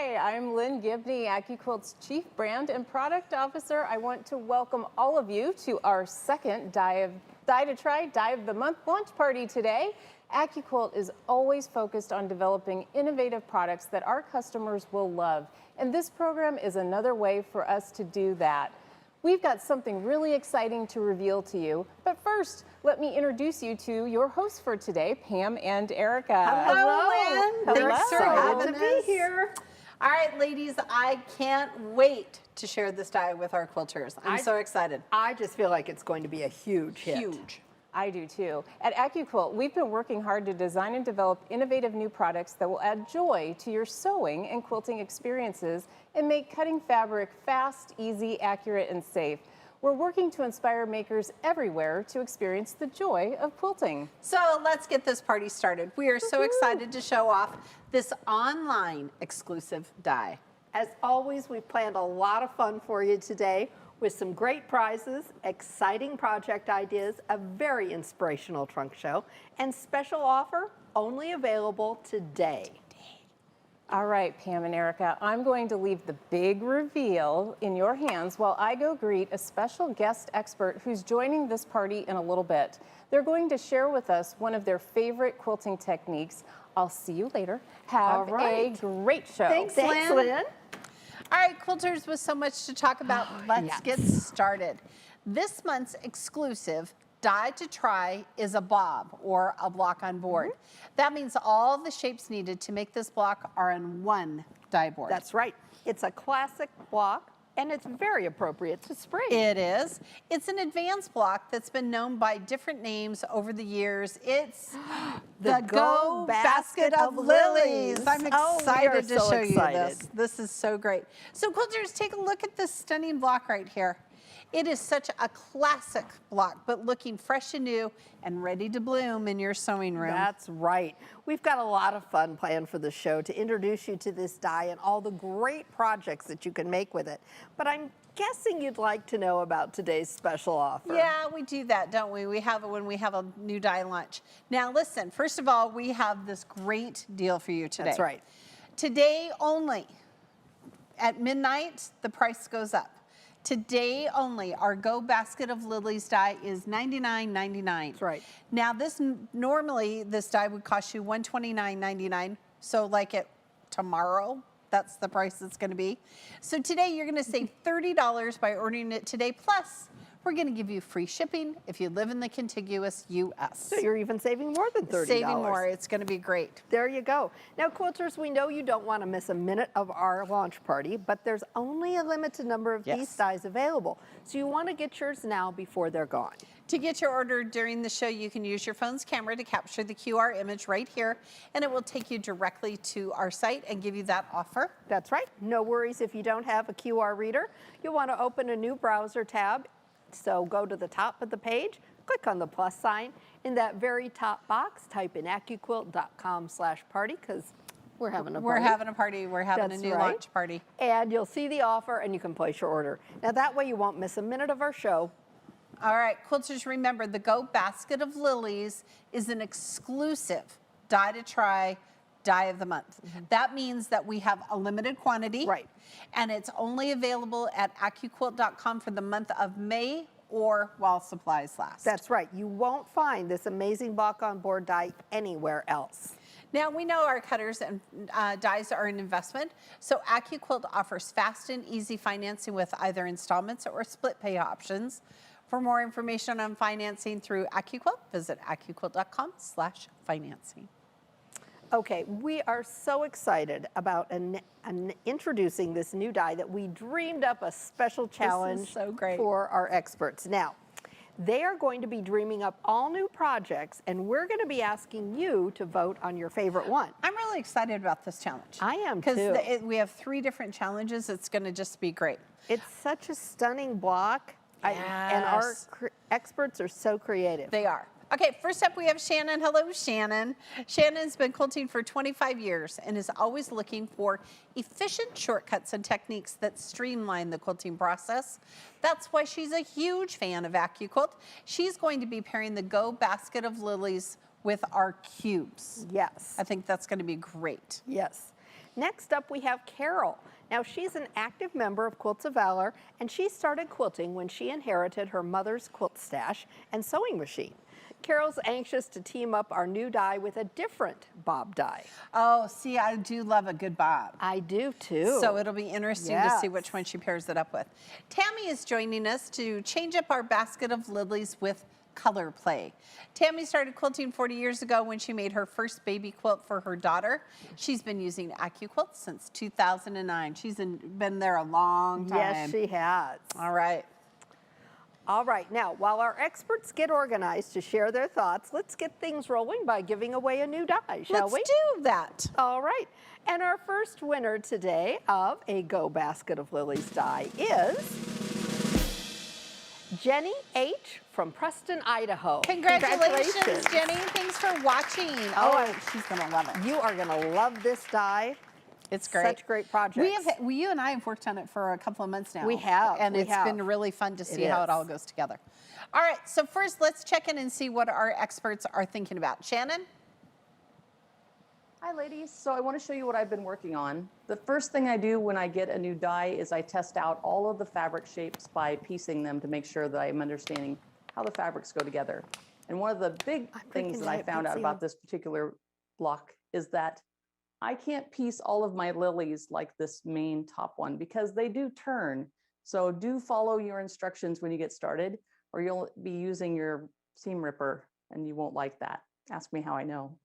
Hi, I'm Lynn Gibney, AccuQuilt's Chief Brand and Product Officer. I want to welcome all of you to our second Die to Try, Die of the Month launch party today. AccuQuilt is always focused on developing innovative products that our customers will love. And this program is another way for us to do that. We've got something really exciting to reveal to you. But first, let me introduce you to your hosts for today, Pam and Erica. Hello, Lynn. Thanks for having to be here. All right, ladies, I can't wait to share this die with our quilters. I'm so excited. I just feel like it's going to be a huge hit. Huge. I do too. At AccuQuilt, we've been working hard to design and develop innovative new products that will add joy to your sewing and quilting experiences and make cutting fabric fast, easy, accurate, and safe. We're working to inspire makers everywhere to experience the joy of quilting. So let's get this party started. We are so excited to show off this online exclusive die. As always, we've planned a lot of fun for you today with some great prizes, exciting project ideas, a very inspirational trunk show, and special offer only available today. All right, Pam and Erica, I'm going to leave the big reveal in your hands while I go greet a special guest expert who's joining this party in a little bit. They're going to share with us one of their favorite quilting techniques. I'll see you later. Have a great show. Thanks, Lynn. All right, quilters, with so much to talk about, let's get started. This month's exclusive Die to Try is a bob, or a block on board. That means all the shapes needed to make this block are on one die board. That's right. It's a classic block, and it's very appropriate to spring. It is. It's an advanced block that's been known by different names over the years. It's the Go Basket of Lilies. I'm excited to show you this. This is so great. So quilters, take a look at this stunning block right here. It is such a classic block, but looking fresh and new and ready to bloom in your sewing room. That's right. We've got a lot of fun planned for the show to introduce you to this die and all the great projects that you can make with it. But I'm guessing you'd like to know about today's special offer. Yeah, we do that, don't we? We have it when we have a new die launch. Now listen, first of all, we have this great deal for you today. That's right. Today only, at midnight, the price goes up. Today only, our Go Basket of Lilies die is $99.99. That's right. Now normally this die would cost you $129.99. So like it tomorrow, that's the price it's gonna be. So today you're gonna save $30 by ordering it today. Plus, we're gonna give you free shipping if you live in the contiguous US. So you're even saving more than $30. Saving more, it's gonna be great. There you go. Now, quilters, we know you don't want to miss a minute of our launch party, but there's only a limited number of these dies available. So you want to get yours now before they're gone. To get your order during the show, you can use your phone's camera to capture the QR image right here, and it will take you directly to our site and give you that offer. That's right. No worries if you don't have a QR reader. You'll want to open a new browser tab. So go to the top of the page, click on the plus sign. In that very top box, type in AccuQuilt.com/party because we're having a party. We're having a party. We're having a new launch party. And you'll see the offer and you can place your order. Now that way you won't miss a minute of our show. All right, quilters, remember the Go Basket of Lilies is an exclusive Die to Try Die of the Month. That means that we have a limited quantity. Right. And it's only available at AccuQuilt.com for the month of May or while supplies last. That's right. You won't find this amazing block on board die anywhere else. Now, we know our cutters and dies are an investment, so AccuQuilt offers fast and easy financing with either installments or split pay options. For more information on financing through AccuQuilt, visit AccuQuilt.com/financing. Okay, we are so excited about introducing this new die that we dreamed up a special challenge for our experts. Now, they are going to be dreaming up all new projects, and we're going to be asking you to vote on your favorite one. I'm really excited about this challenge. I am too. Because we have 3 different challenges. It's going to just be great. It's such a stunning block, and our experts are so creative. They are. Okay, first up we have Shannon. Hello, Shannon. Shannon's been quilting for 25 years and is always looking for efficient shortcuts and techniques that streamline the quilting process. That's why she's a huge fan of AccuQuilt. She's going to be pairing the Go Basket of Lilies with our cubes. Yes. I think that's going to be great. Yes. Next up, we have Carol. Now, she's an active member of Quilts of Valor, and she started quilting when she inherited her mother's quilt stash and sewing machine. Carol's anxious to team up our new die with a different bob die. Oh, see, I do love a good bob. I do too. So it'll be interesting to see which one she pairs it up with. Tammy is joining us to change up our basket of lilies with color play. Tammy started quilting 40 years ago when she made her first baby quilt for her daughter. She's been using AccuQuilt since 2009. She's been there a long time. Yes, she has. All right. All right, now, while our experts get organized to share their thoughts, let's get things rolling by giving away a new die, shall we? Let's do that. All right, and our first winner today of a Go Basket of Lilies die is Jenny H. from Preston, Idaho. Congratulations, Jenny. Thanks for watching. Oh, she's going to love it. You are going to love this die. It's great. Such great projects. You and I have worked on it for a couple of months now. We have. And it's been really fun to see how it all goes together. All right, so first let's check in and see what our experts are thinking about. Shannon? Hi ladies, so I want to show you what I've been working on. The first thing I do when I get a new die is I test out all of the fabric shapes by piecing them to make sure that I'm understanding how the fabrics go together. And one of the big things that I found out about this particular block is that I can't piece all of my lilies like this main top one because they do turn. So do follow your instructions when you get started, or you'll be using your seam ripper and you won't like that. Ask me how I know.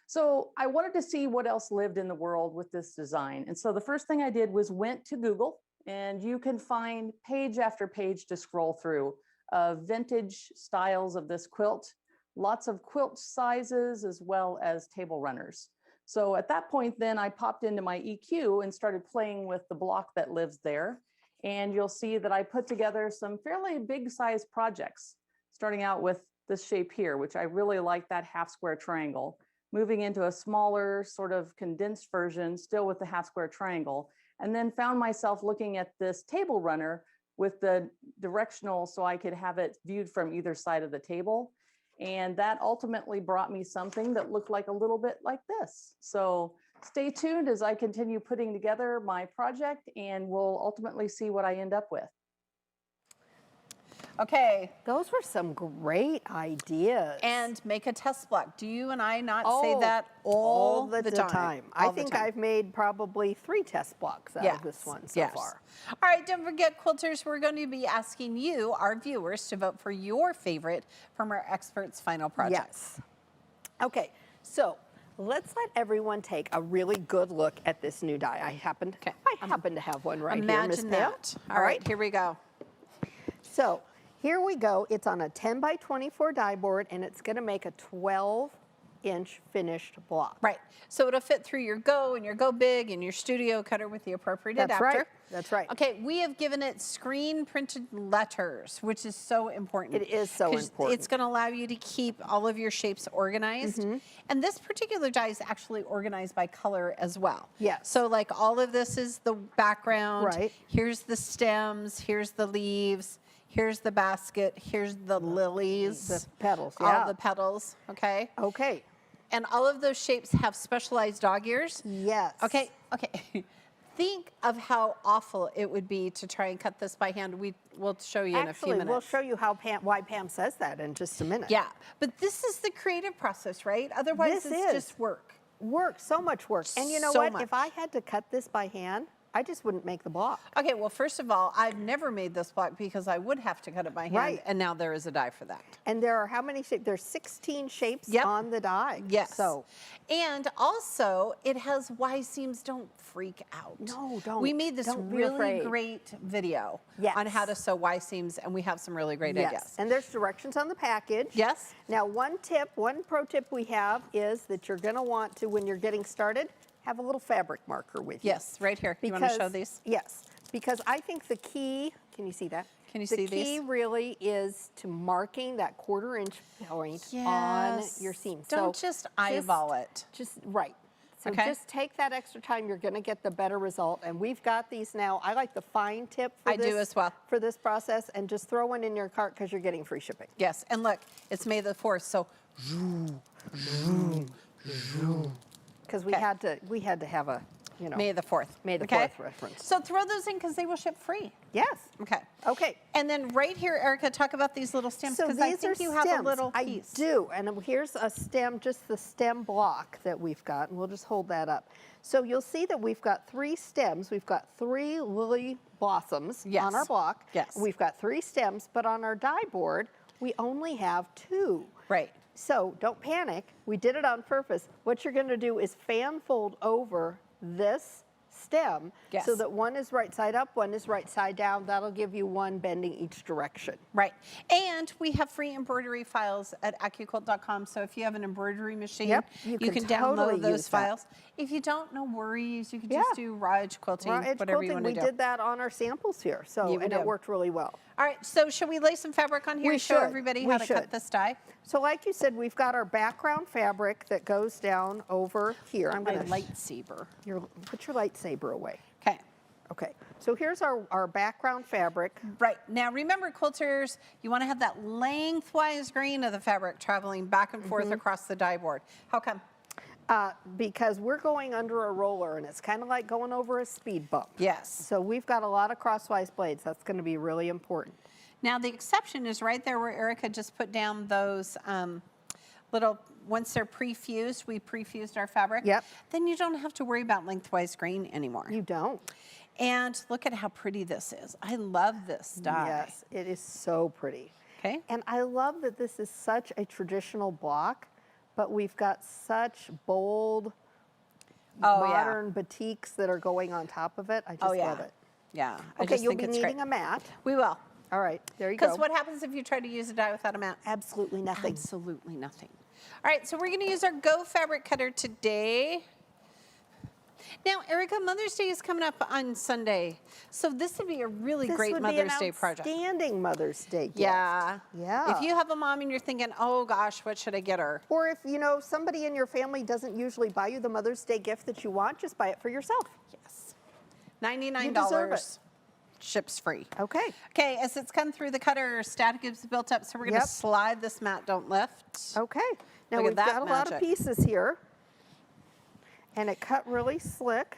So I wanted to see what else lived in the world with this design. And so the first thing I did was went to Google, and you can find page after page to scroll through of vintage styles of this quilt, lots of quilt sizes as well as table runners. So at that point, then I popped into my EQ and started playing with the block that lives there. And you'll see that I put together some fairly big size projects, starting out with this shape here, which I really like, that half square triangle, moving into a smaller sort of condensed version, still with the half square triangle, and then found myself looking at this table runner with the directional so I could have it viewed from either side of the table. And that ultimately brought me something that looked like a little bit like this. So stay tuned as I continue putting together my project, and we'll ultimately see what I end up with. Okay. Those were some great ideas. And make a test block. Do you and I not say that all the time? I think I've made probably 3 test blocks out of this one so far. All right, don't forget, quilters, we're going to be asking you, our viewers, to vote for your favorite from our experts' final projects. Yes. Okay, so let's let everyone take a really good look at this new die. I happen to have one right here, Miss Pam. Imagine that. All right, here we go. So here we go. It's on a 10 by 24 die board, and it's going to make a 12-inch finished block. Right. So it'll fit through your Go and your Go Big and your Studio Cutter with the appropriate adapter. Right. That's right. Okay, we have given it screen printed letters, which is so important. It is so important. It's going to allow you to keep all of your shapes organized. And this particular die is actually organized by color as well. Yes. So like all of this is the background. Right. Here's the stems. Here's the leaves. Here's the basket. Here's the lilies. The petals, All the petals, okay? Okay. And all of those shapes have specialized dog ears. Yes. Okay. Think of how awful it would be to try and cut this by hand. We'll show you in a few minutes. We'll show you how why Pam says that in just a minute. Yeah, but this is the creative process, right? Otherwise, it's just work. So much work. And you know what? If I had to cut this by hand, I just wouldn't make the block. Okay, well, first of all, I've never made this block because I would have to cut it by hand, and now there is a die for that. And there are how many shapes? There's 16 shapes on the die. Yes. So, and also, it has Y seams. Don't freak out. No, don't. We made this really great video on how to sew Y seams, and we have some really great ideas. And there's directions on the package. Yes. Now, one pro tip we have is that you're going to want to, when you're getting started, have a little fabric marker with you. Yes, right here. You want to show these? Yes, because I think the key, can you see that? Can you see these? The key really is to marking that 1/4 inch point on your seam. Don't just eyeball it. Right. So just take that extra time. You're going to get the better result. And we've got these now. I like the fine tip for this. I do as well. For this process. And just throw one in your cart because you're getting free shipping. Yes. And look, it's May the 4th. So because we had to have a you know. May the 4th. May the 4th reference. So throw those in because they will ship free. Yes. Okay. Okay. And then right here, Erica, talk about these little stems So because these I think are you stems. have a little piece. I do, and here's a stem, just the stem block that we've got, and we'll just hold that up. So you'll see that we've got 3 stems. We've got 3 lily blossoms on our block. Yes. We've got 3 stems, but on our die board, we only have 2. Right. So don't panic. We did it on purpose. What you're going to do is fan fold over this stem so that one is right side up, one is right side down. That'll give you one bending each direction. Right. And we have free embroidery files at AccuQuilt.com. So if you have an embroidery machine, you can totally download those use that. files. If you don't, no worries. You can just do raw edge quilting, whatever you want to do. We did that on our samples here, so and it worked really well. All right, so should we lay some fabric on here and show everybody how to cut this die? So like you said, we've got our background fabric that goes down over here. I'm going to lightsaber. Put your lightsaber away. Okay. Okay, so here's our background fabric. Right, now remember quilters, you want to have that lengthwise grain of the fabric traveling back and forth across the die board. How come? Because we're going under a roller and it's kind of like going over a speed bump. Yes. So we've got a lot of crosswise blades. That's going to be really important. Now the exception is right there where Erica just put down those little, once they're pre-fused, we pre-fused our fabric. Yep. Then you don't have to worry about lengthwise grain anymore. You don't. And look at how pretty this is. I love this die. Yes, it is so pretty. Okay. And I love that this is such a traditional block, but we've got such bold, modern batiks that are going on top of it. I just love it. Yeah. Okay, you'll be needing a mat. We will. All right, there you go. Because what happens if you try to use a die without a mat? Absolutely nothing. Absolutely nothing. All right, so we're going to use our Go fabric cutter today. Now, Erica, Mother's Day is coming up on Sunday, so this would be a really great Mother's Day project. Outstanding Mother's Day gift. Yeah. Yeah. If you have a mom and you're thinking, oh gosh, what should I get her? Or if, you know, somebody in your family doesn't usually buy you the Mother's Day gift that you want, just buy it for yourself. Yes. $99. You deserve it. Ships free. Okay. Okay, as it's come through the cutter, static is built up, so we're going to slide this mat, don't lift. Okay. Now Look at we've that got a lot of magic. pieces here, and it cut really slick.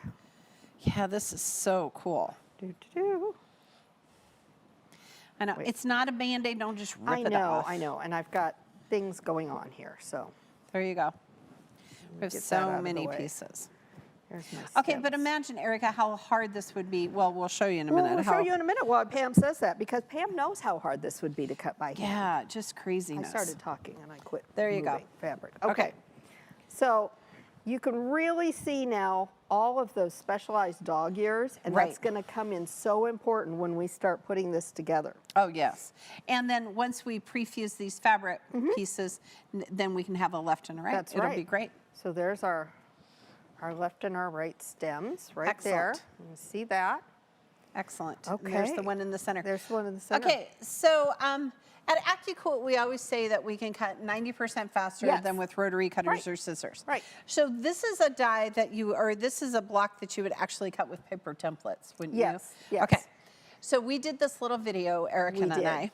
Yeah, this is so cool. Do-do-do. I know, it's not a Band-Aid, don't just rip it off. I know, and I've got things going on here, so. There you go. We have Get that out so of the many way. pieces. There's my Okay, but stems. imagine, Erica, how hard this would be. Well, we'll show you in a Well, minute. we'll show you in a minute why Pam says that, because Pam knows how hard this would be to cut by hand. Yeah, just craziness. I started talking and I quit. There you go. moving fabric. Okay. So you can really see now all of those specialized dog ears, and that's going to come in so important when we start putting this together. Oh, yes. And then once we pre-fuse these fabric pieces, then we can have a left and a right. That's It'll right. be great. So there's our left and our right stems right there. Excellent. You can see that. Excellent. Okay. And there's the one in the center. There's one in the center. Okay, so at AccuQuilt, we always say that we can cut 90% faster than with rotary cutters or scissors. Right. So this is a die that you, or this is a block that you would actually cut with paper templates, wouldn't you? Yes. Okay. So we did this little video, Erica and I,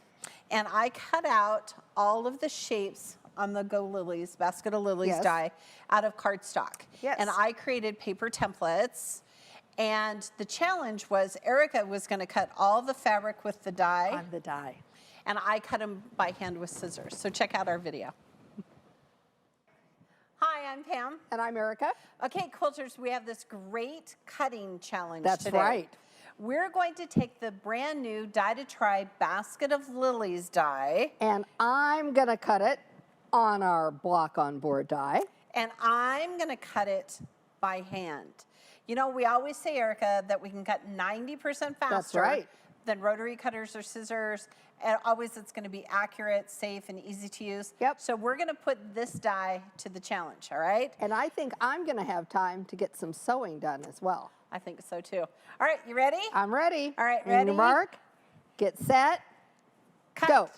and I cut out all of the shapes on the Go Lilies, Basket of Lilies die out of cardstock. Yes. And I created paper templates. And the challenge was Erica was going to cut all the fabric with the die. On the die. And I cut them by hand with scissors. So check out our video. Hi, I'm Pam. And I'm Erica. Okay, quilters, we have this great cutting challenge That's today. right. We're going to take the brand new Die to Try Basket of Lilies die. And I'm going to cut it on our block on board die. And I'm going to cut it by hand. You know, we always say, Erica, that we can cut 90% faster than rotary cutters or scissors. And always it's going to be accurate, safe, and easy to use. Yep. So we're going to put this die to the challenge, all right? And I think I'm going to have time to get some sewing done as well. I think so too. All right, you ready? I'm ready. All right, On ready? your mark, get set, Cut. go.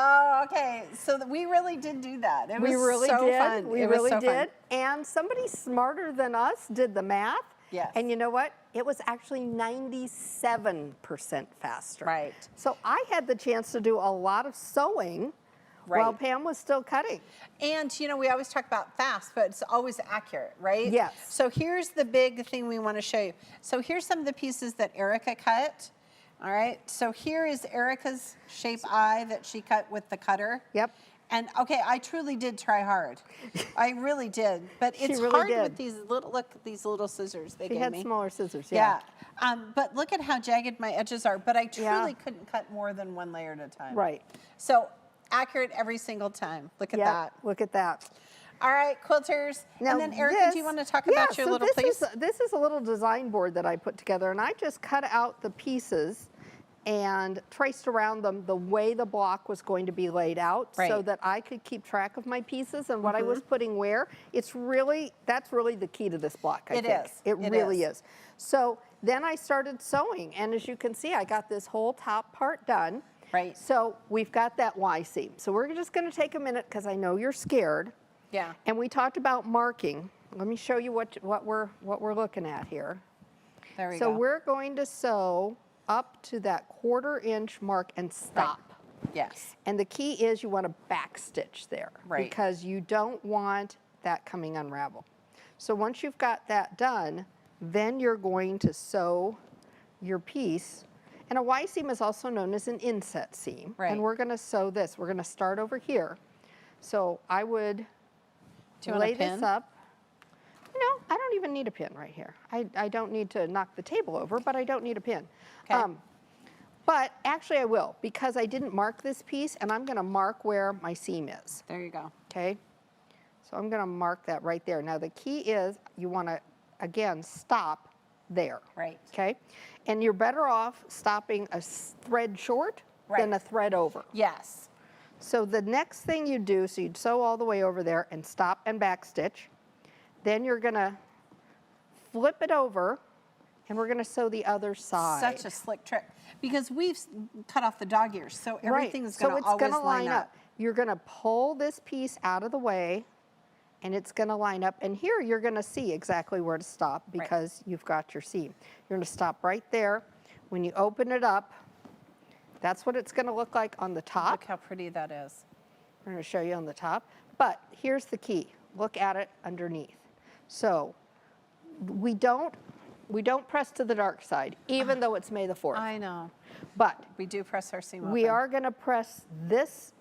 Oh, okay. So we really did do that. It was We really so did. fun. We It was really so fun. did. And somebody smarter than us did the math. Yes. And you know what? It was actually 97% faster. Right. So I had the chance to do a lot of sewing while Right. Pam was still cutting. And you know, we always talk about fast, but it's always accurate, right? Yes. So here's the big thing we want to show you. So here's some of the pieces that Erica cut. All right. So here is Erica's shape eye that she cut with the cutter. Yep. And okay, I truly did try hard. I really did. But She it's really hard did. with these little, look, these little scissors they She gave had me. smaller scissors, Yeah. But look at how jagged my edges are. But I truly Yeah. couldn't cut more than one layer at a time. Right. So accurate every single time. Look at Yeah, that. look at that. All right, quilters. Now and then Erica, do you want to talk about your little piece? This is a little design board that I put together, and I just cut out the pieces and traced around them the way the block was going to be laid out, so Right. that I could keep track of my pieces and what I was putting where. That's really the key to this block, I It think. is. It It really is. is. So then I started sewing, and as you can see, I got this whole top part done. Right. So we've got that Y seam. So we're just going to take a minute because I know you're scared. Yeah. And we talked about marking. Let me show you what we're looking at here. There we So go. we're going to sew up to that 1/4 inch mark and stop. Yes. And the key is you want to back stitch there, Right. because you don't want that coming unraveled. So once you've got that done, then you're going to sew your piece. And a Y seam is also known as an inset seam. Right. And we're going to sew this. We're going to start over here. So I would Do you want a lay this pin? up. No, I don't even need a pin right here. I don't need to knock the table over, but I don't need a pin. Okay. But actually I will, because I didn't mark this piece, and I'm going to mark where my seam is, There you go. okay? So I'm going to mark that right there. Now the key is you want to, again, stop there. Right. Okay? And you're better off stopping a thread short than Right. a thread over. Yes. So the next thing you do, so you'd sew all the way over there and stop and back stitch. Then you're going to flip it over, and we're going to sew the other side. Such a slick trick. Because we've cut off the dog ears, so everything's so going to it's always gonna line up. You're going to pull this piece out of the way, and it's going to line up. And here you're going to see exactly where to stop because you've got your seam. You're going to stop right there. When you open it up, that's what it's going to look like on the top. Look how pretty that is. I'm going to show you on the top. But here's the key. Look at it underneath. So we don't press to the dark side, even though it's May the 4th. I know. But We do press our seam we open. are going to press this,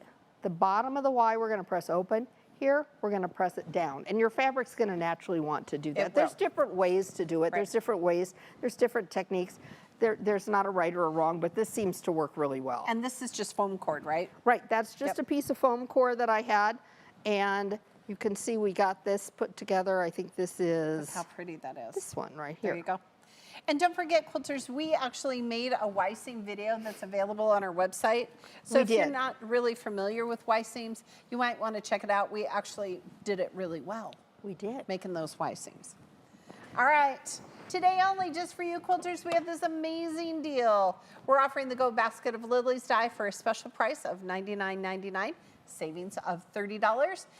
the bottom of the Y, we're going to press open. Here, we're going to press it down. And your fabric's going to naturally want to do that. It There's will. different ways to do it. Right. There's different ways. There's different techniques. There's not a right or a wrong, but this seems to work really well. And this is just foam cord, right? Right, that's just Yep. a piece of foam core that I had. And you can see we got this put together. I think this is Look how pretty that is. this one right here. There you go. And don't forget, quilters, we actually made a Y seam video that's available on our website. So We if you're did. not really familiar with Y seams, you might want to check it out. We actually did it really well, We did. making those Y seams. All right. Today only, just for you quilters, we have this amazing deal. We're offering the Go Basket of Lilies die for a special price of $99.99, savings of $30.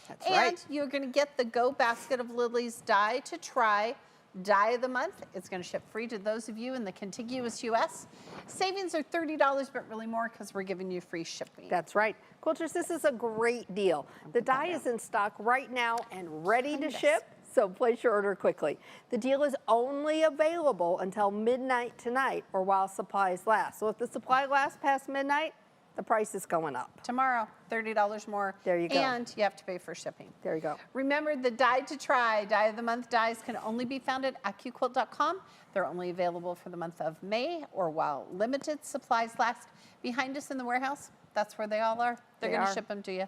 That's and right. you're going to get the Go Basket of Lilies die to try die of the month. It's going to ship free to those of you in the contiguous U.S. Savings are $30, but really more because we're giving you free shipping. That's right. Quilters, this is a great deal. The die is in stock right now and ready to ship, so place your order quickly. The deal is only available until midnight tonight or while supplies last. So if the supply lasts past midnight, the price is going up. Tomorrow, $30 more. There you go. And you have to pay for shipping. There you go. Remember, the die to try, die of the month dies can only be found at AccuQuilt.com. They're only available for the month of May or while limited supplies last. Behind us in the warehouse, that's where they all are. They're They going to are. ship them to you.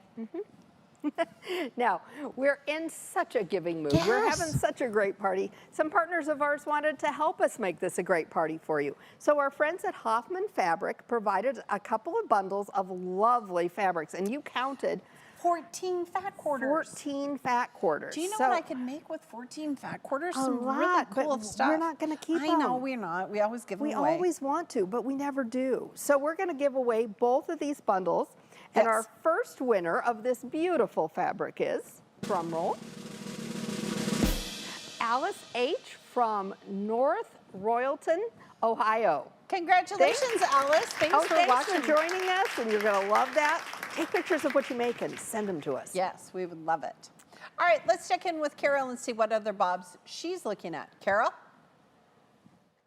Now, we're in such a giving mood. We're Yes. having such a great party. Some partners of ours wanted to help us make this a great party for you. So our friends at Hoffman Fabric provided a couple of bundles of lovely fabrics, and you counted 14 fat quarters. 14 fat quarters. Do you know So what I could make with 14 fat quarters? A Some lot, really but cool stuff. we're not gonna keep I know them. we're not. We always give them we away. always want to, but we never do. So we're going to give away both of these bundles. And our first winner of this beautiful fabric is, drum roll, Alice H. from North Royalton, Ohio. Congratulations, Alice. Thanks for watching. Thanks for joining us, and you're going to love that. Take pictures of what you make and send them to us. Yes, we would love it. All right, let's check in with Carol and see what other bobs she's looking at. Carol?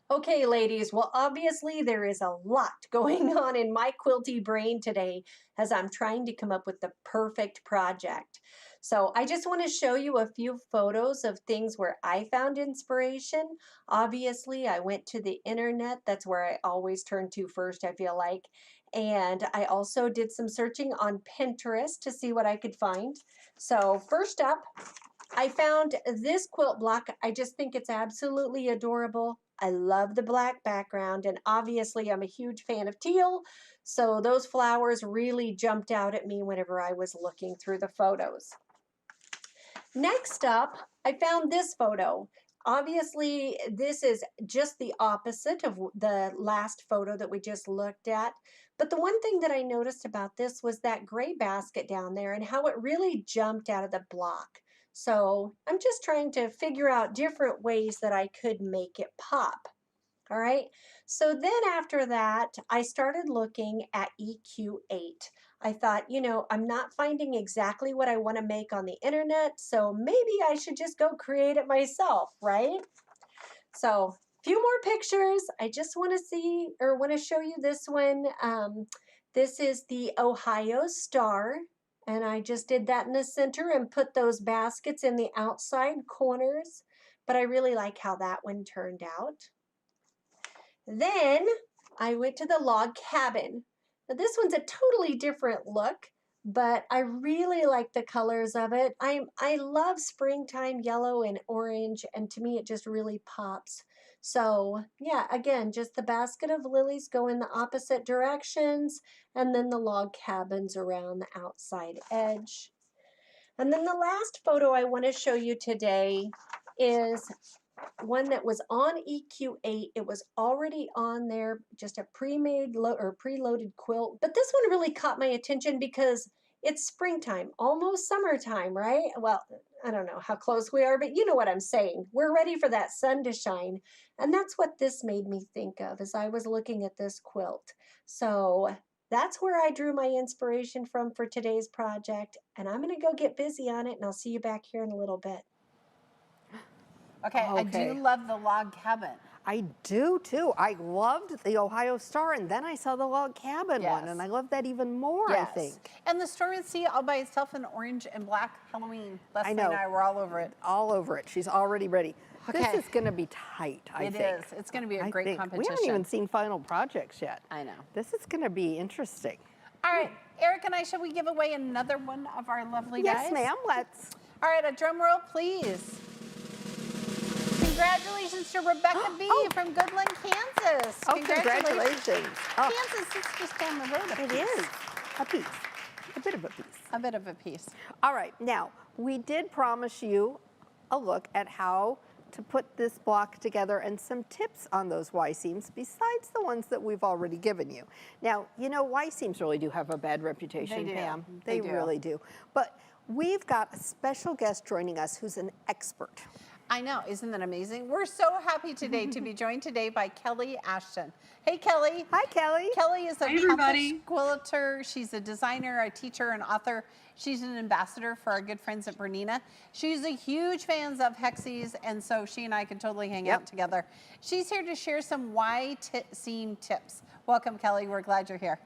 Okay, ladies, well, obviously there is a lot going on in my quilty brain today as I'm trying to come up with the perfect project. So I just want to show you a few photos of things where I found inspiration. Obviously, I went to the internet. That's where I always turn to first, I feel like. And I also did some searching on Pinterest to see what I could find. So first up, I found this quilt block. I just think it's absolutely adorable. I love the black background, and obviously I'm a huge fan of teal, so those flowers really jumped out at me whenever I was looking through the photos. Next up, I found this photo. Obviously, this is just the opposite of the last photo that we just looked at. But the one thing that I noticed about this was that gray basket down there and how it really jumped out of the block. So I'm just trying to figure out different ways that I could make it pop. All right. So then after that, I started looking at EQ8. I thought, you know, I'm not finding exactly what I want to make on the internet, so maybe I should just go create it myself, right? So a few more pictures. I just want to see or want to show you this one. This is the Ohio Star. And I just did that in the center and put those baskets in the outside corners. But I really like how that one turned out. Then I went to the log cabin. Now this one's a totally different look, but I really like the colors of it. I love springtime yellow and orange, and to me it just really pops. So yeah, again, just the basket of lilies go in the opposite directions, and then the log cabins around the outside edge. And then the last photo I want to show you today is one that was on EQ8. It was already on there, just a pre-made or preloaded quilt. But this one really caught my attention because it's springtime, almost summertime, right? Well, I don't know how close we are, but you know what I'm saying. We're ready for that sun to shine. And that's what this made me think of as I was looking at this quilt. So that's where I drew my inspiration from for today's project. And I'm going to go get busy on it, and I'll see you back here in a little bit. Okay, I do love the log cabin. I do too. I loved the Ohio Star, and then I saw the log cabin one, and I love that even more, I think. And the Storm at Sea all by itself in orange and black Halloween. Leslie and I were all over it. All over it. She's already ready. Okay. This is going to be tight, I think. It is. It's going to be a great competition. We haven't even seen final projects yet. I know. This is going to be interesting. All right, Eric and I, shall we give away another one of our lovely dies? Yes, ma'am. Let's. All right, a drum roll, please. Congratulations to Rebecca B. from Goodland, Kansas. Oh, congratulations. Kansas is just down the road. It is. A piece. A bit of a piece. A bit of a piece. All right. Now, we did promise you a look at how to put this block together and some tips on those Y-seams besides the ones that we've already given you. Now, you know, Y-seams really do have a bad reputation, They do. Pam. They do. Really do. But we've got a special guest joining us who's an expert. I know, isn't that amazing? We're so happy today to be joined today by Kelly Ashton. Hey, Kelly. Hi, Kelly. Kelly is a published quilter. She's a designer, a teacher, an author. She's an ambassador for our good friends at Bernina. She's a huge fan of Hexies, and so she and I can totally hang out together. She's here to share some Y-seam tips. Welcome, Kelly. We're glad you're here.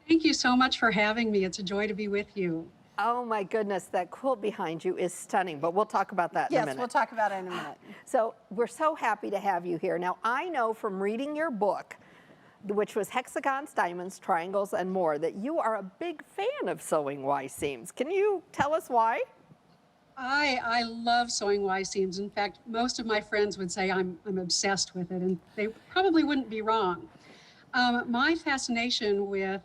Thank you so much for having me. It's a joy to be with you. Oh my goodness, that quilt behind you is stunning, but we'll talk about that in a minute. Yes, we'll talk about it in a minute. So we're so happy to have you here. Now, I know from reading your book, which was Hexagons, Diamonds, Triangles, and More, that you are a big fan of sewing Y-seams. Can you tell us why? I love sewing Y-seams. In fact, most of my friends would say I'm obsessed with it, and they probably wouldn't be wrong. My fascination with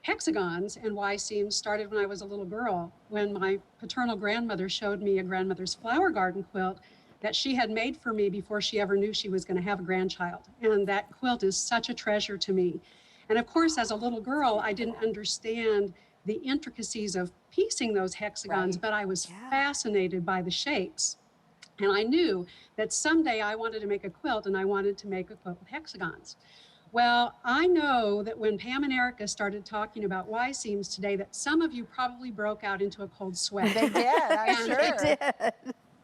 hexagons and Y-seams started when I was a little girl, when my paternal grandmother showed me a grandmother's flower garden quilt that she had made for me before she ever knew she was going to have a grandchild. And that quilt is such a treasure to me. And of course, as a little girl, I didn't understand the intricacies of piecing those hexagons, but I was fascinated by the shapes. And I knew that someday I wanted to make a quilt, and I wanted to make a quilt with hexagons. Well, I know that when Pam and Erica started talking about Y seams today, that some of you probably broke out into a cold sweat. They did, I'm sure. They did.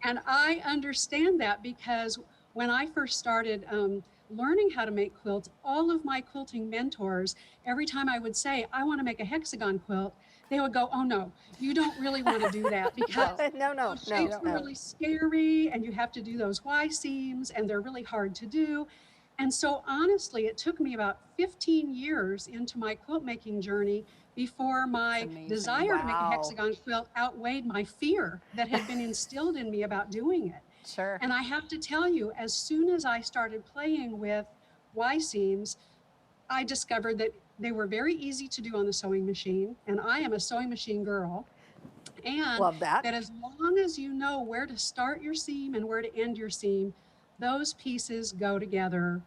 And I understand that, because when I first started learning how to make quilts, all of my quilting mentors, every time I would say, I want to make a hexagon quilt, they would go, oh no, you don't really want to do that, because those shapes are really scary, and you have to do those Y seams, and they're really hard to do. And so honestly, it took me about 15 years into my quilt making journey before my desire to make a hexagon quilt outweighed my fear that had been instilled in me about doing it. Sure. And I have to tell you, as soon as I started playing with Y seams, I discovered that they were very easy to do on the sewing machine, and I am a sewing machine girl. And love that. As long as you know where to start your seam and where to end your seam, those pieces go together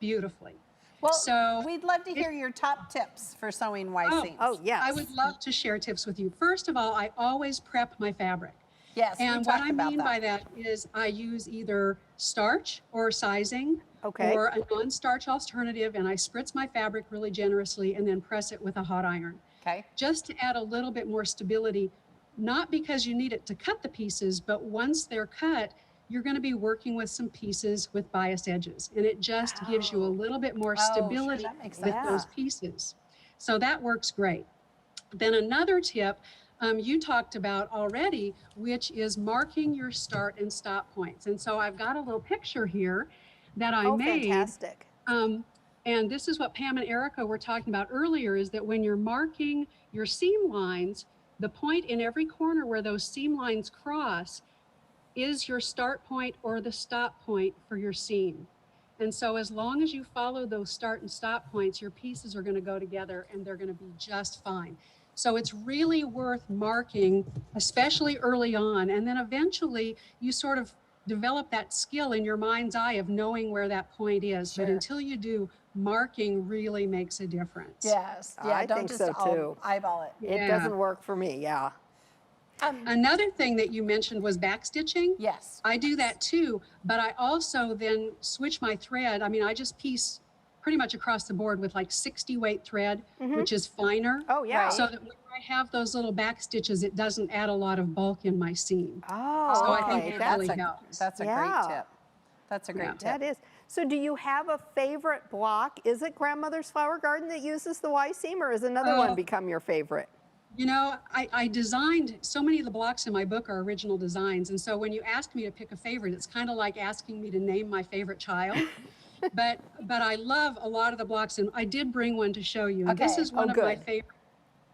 beautifully. Well, so we'd love to hear your top tips for sewing Y seams. Oh, yes. I would love to share tips with you. First of all, I always prep my fabric. Yes, and what I mean by that is I use either starch or sizing or a non-starch alternative, and I spritz my fabric really generously and then press it with a hot iron. Okay. Just to add a little bit more stability, not because you need it to cut the pieces, but once they're cut, you're going to be working with some pieces with bias edges, and it just gives you a little bit more stability with those pieces. So that works great. Then another tip you talked about already, which is marking your start and stop points. And so I've got a little picture here that I made. Fantastic. And this is what Pam and Erica were talking about earlier, is that when you're marking your seam lines, the point in every corner where those seam lines cross is your start point or the stop point for your seam. And so as long as you follow those start and stop points, your pieces are going to go together and they're going to be just fine. So it's really worth marking, especially early on. And then eventually you sort of develop that skill in your mind's eye of knowing where that point is. But until you do, marking really makes a difference. Yes. Yeah, I don't think just so too. eyeball it. It doesn't work for me, Another thing that you mentioned was backstitching. Yes. I do that too, but I also then switch my thread. I mean, I just piece pretty much across the board with like 60 weight thread, which is finer. Oh, yeah. So that when I have those little back stitches, it doesn't add a lot of bulk in my seam. Oh, so I think it really helps. That's a great tip. That's a great tip. That is. So do you have a favorite block? Is it Grandmother's Flower Garden that uses the Y seam, or has another one become your favorite? You know, I designed, so many of the blocks in my book are original designs. And so when you ask me to pick a favorite, it's kind of like asking me to name my favorite child. but I love a lot of the blocks, and I did bring one to show you. And this is one of my favorites.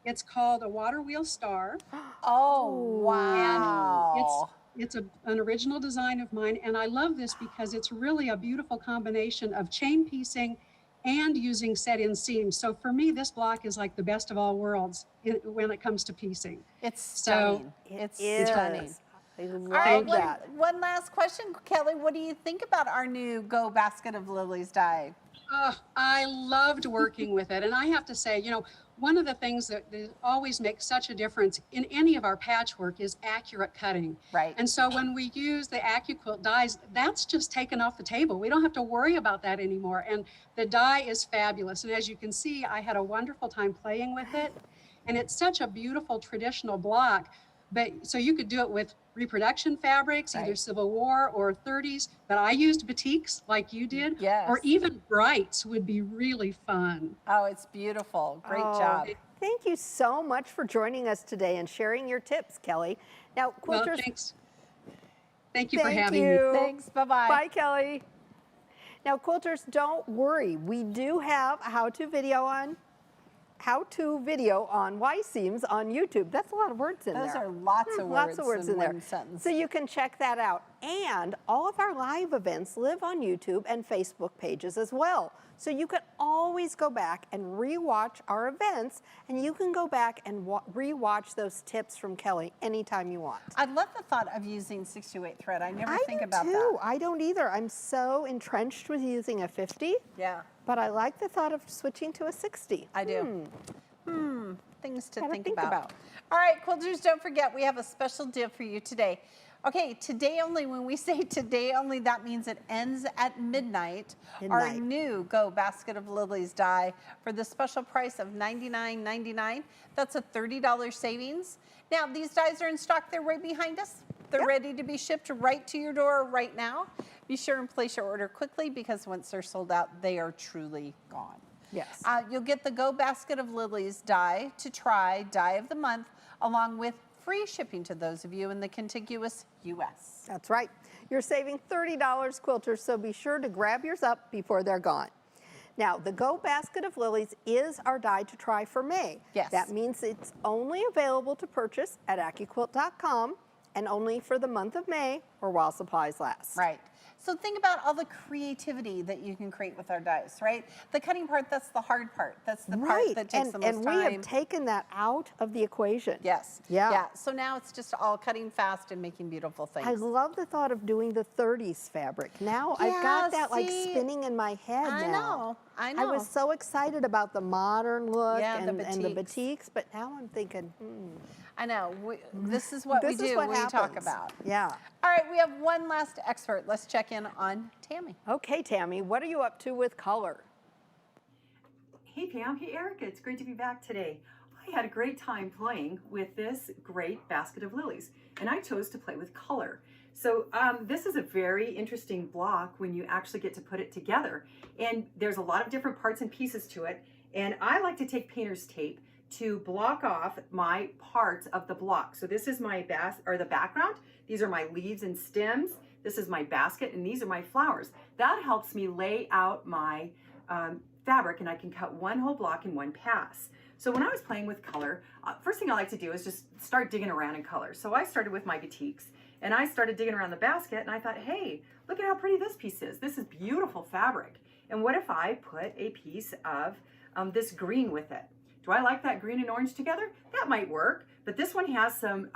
It's called a Water Wheel Star. Oh, wow. And it's an original design of mine. And I love this because it's really a beautiful combination of chain piecing and using set-in seams. So for me, this block is like the best of all worlds when it comes to piecing. It's stunning. It's stunning. I love All right, that. one last question, Kelly. What do you think about our new Go Basket of Lilies die? I loved working with it. And I have to say, you know, one of the things that always makes such a difference in any of our patchwork is accurate cutting. Right. And so when we use the AccuQuilt dies, that's just taken off the table. We don't have to worry about that anymore. And the die is fabulous. And as you can see, I had a wonderful time playing with it. And it's such a beautiful traditional block. But so you could do it with reproduction fabrics, either Civil War or 30s, but I used batiks like you did, or even brights would be really fun. Oh, it's beautiful. Great job. Thank you so much for joining us today and sharing your tips, Kelly. Now, quilters. Well, thanks. Thank you for having me. Thanks. Bye-bye. Bye, Kelly. Now, quilters, don't worry. We do have a how-to video on Y seams on YouTube. That's a lot of words in there. Those are lots of words. Lots of words in there. One sentence. So you can check that out. And all of our live events live on YouTube and Facebook pages as well. So you can always go back and rewatch our events, and you can go back and rewatch those tips from Kelly anytime you want. I love the thought of using 60-weight thread. I never think about too. that. I don't either. I'm so entrenched with using a 50. Yeah. But I like the thought of switching to a 60. I do. things to think about. All right, quilters, don't forget, we have a special deal for you today. Okay, today only, when we say today only, that means it ends at midnight. Our new Go Basket of Lilies die for the special price of $99.99. That's a $30 savings. Now, these dies are in stock. They're right behind us. They're ready to be shipped right to your door right now. Be sure and place your order quickly because once they're sold out, they are truly gone. Yes. You'll get the Go Basket of Lilies die to try, die of the month, along with free shipping to those of you in the contiguous U.S. That's right. You're saving $30, quilters, so be sure to grab yours up before they're gone. Now, the Go Basket of Lilies is our die to try for May. Yes. That means it's only available to purchase at AccuQuilt.com and only for the month of May or while supplies last. Right. So think about all the creativity that you can create with our dies, right? The cutting part, that's the hard part. That's the part that takes the most time. And we have taken that out of the equation. Yes. Yeah. Yeah. So now it's just all cutting fast and making beautiful things. I love the thought of doing the 30s fabric. Now I've got that like spinning in my head now. I know. I was so excited about the modern look and the batiks. batiks, but now I'm thinking, I know. This is what we do when we talk about. Yeah. All right, we have one last expert. Let's check in on Tammy. Okay, Tammy, what are you up to with color? Hey Pam, hey Erica, it's great to be back today. I had a great time playing with this great basket of lilies, and I chose to play with color. So this is a very interesting block when you actually get to put it together. And there's a lot of different parts and pieces to it. And I like to take painter's tape to block off my parts of the block. So this is my the background. These are my leaves and stems. This is my basket, and these are my flowers. That helps me lay out my fabric, and I can cut one whole block in one pass. So when I was playing with color, first thing I like to do is just start digging around in color. So I started with my batiks, and I started digging around the basket, and I thought, hey, look at how pretty this piece is. This is beautiful fabric. And what if I put a piece of this green with it? Do I like that green and orange together? That might work, but this one has some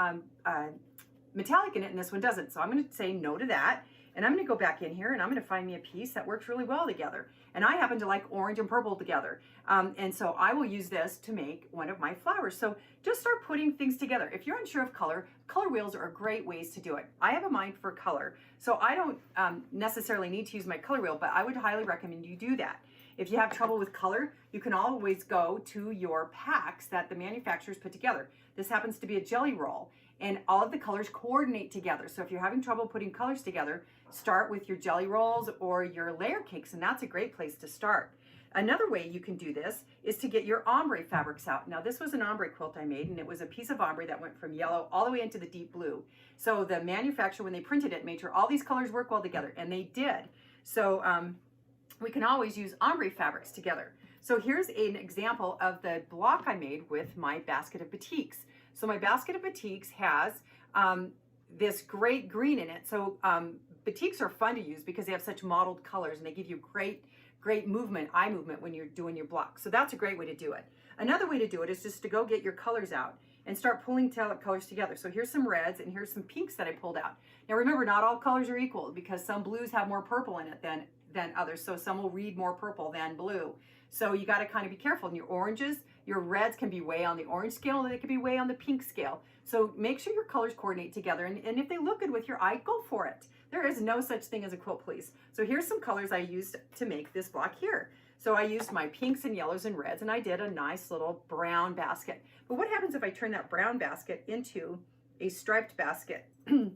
metallic in it and this one doesn't. So I'm going to say no to that. And I'm going to go back in here and I'm going to find me a piece that works really well together. And I happen to like orange and purple together. And so I will use this to make one of my flowers. So just start putting things together. If you're unsure of color, color wheels are great ways to do it. I have a mind for color. So I don't necessarily need to use my color wheel, but I would highly recommend you do that. If you have trouble with color, you can always go to your packs that the manufacturers put together. This happens to be a jelly roll, and all of the colors coordinate together. So if you're having trouble putting colors together, start with your jelly rolls or your layer cakes, and that's a great place to start. Another way you can do this is to get your ombre fabrics out. Now this was an ombre quilt I made, and it was a piece of ombre that went from yellow all the way into the deep blue. So the manufacturer, when they printed it, made sure all these colors work well together, and they did. So we can always use ombre fabrics together. So here's an example of the block I made with my basket of batiks. So my basket of batiks has this great green in it. So batiks are fun to use because they have such mottled colors and they give you great movement, eye movement when you're doing your block. So that's a great way to do it. Another way to do it is just to go get your colors out and start pulling colors together. So here's some reds and here's some pinks that I pulled out. Now remember, not all colors are equal because some blues have more purple in it than others. So some will read more purple than blue. So you got to kind of be careful. And your oranges, your reds can be way on the orange scale and they can be way on the pink scale. So make sure your colors coordinate together. And if they look good with your eye, go for it. There is no such thing as a quilt please. So here's some colors I used to make this block here. So I used my pinks and yellows and reds, and I did a nice little brown basket. But what happens if I turn that brown basket into a striped basket? And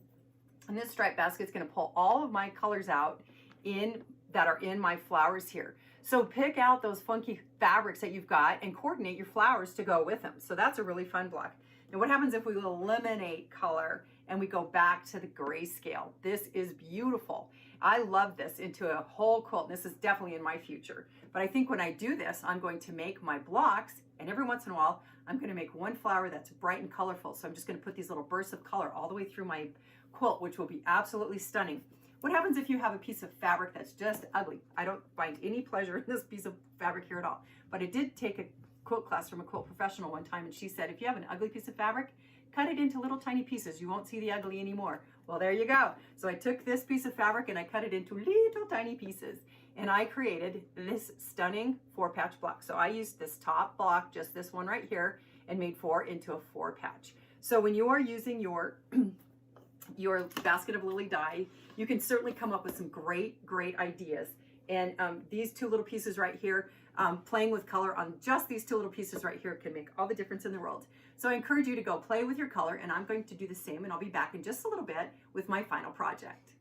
this striped basket is going to pull all of my colors out that are in my flowers here. So pick out those funky fabrics that you've got and coordinate your flowers to go with them. So that's a really fun block. Now what happens if we eliminate color and we go back to the grayscale? This is beautiful. I love this into a whole quilt. This is definitely in my future. But I think when I do this, I'm going to make my blocks, and every once in a while, I'm going to make one flower that's bright and colorful. So I'm just going to put these little bursts of color all the way through my quilt, which will be absolutely stunning. What happens if you have a piece of fabric that's just ugly? I don't find any pleasure in this piece of fabric here at all. But I did take a quilt class from a quilt professional one time, and she said, if you have an ugly piece of fabric, cut it into little tiny pieces. You won't see the ugly anymore. Well, there you go. So I took this piece of fabric and I cut it into little tiny pieces. And I created this stunning 4-patch block. So I used this top block, just this one right here, and made 4 into a 4 patch. So when you are using your your basket of lily dye, you can certainly come up with some great ideas. And these 2 little pieces right here, playing with color on just these 2 little pieces right here can make all the difference in the world. So I encourage you to go play with your color, and I'm going to do the same, and I'll be back in just a little bit with my final project.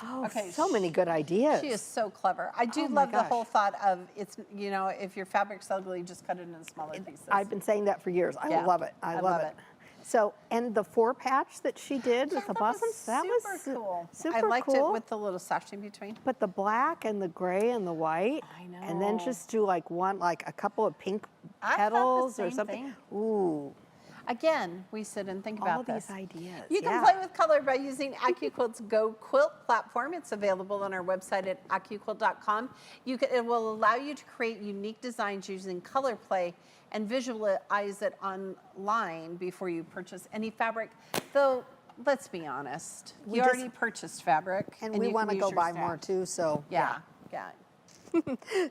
Oh, Okay, so many good ideas. She is so clever. I do love the whole thought of it's, you know, if your fabric's ugly, just cut it into smaller pieces. I've been saying that for years. I love it. I love it. So, and the 4 patch that she did with the buttons, that was super cool. Super I liked cool. it with the little sash in between. But the black and the gray and the white, I know. and then just do like a couple of pink I thought the petals or same something. thing. Ooh, Again, we sit and think about all this. these ideas. You can play with color by using AccuQuilt's Go Quilt platform. It's available on our website at AccuQuilt.com. It will allow you to create unique designs using color play and visualize it online before you purchase any fabric. Though, let's be honest, you already purchased fabric. And we want to go buy more too, so. Yeah.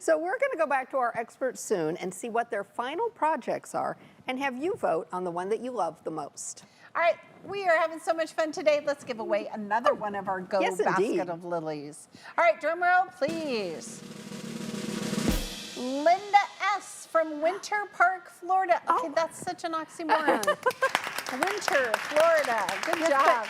So we're going to go back to our experts soon and see what their final projects are and have you vote on the one that you love the most. All right, we are having so much fun today. Let's give away another one of our Go Basket of Lilies. All right, drum roll, please. Linda S. from Winter Park, Florida. Okay, that's such an oxymoron. Winter, Florida. Good job.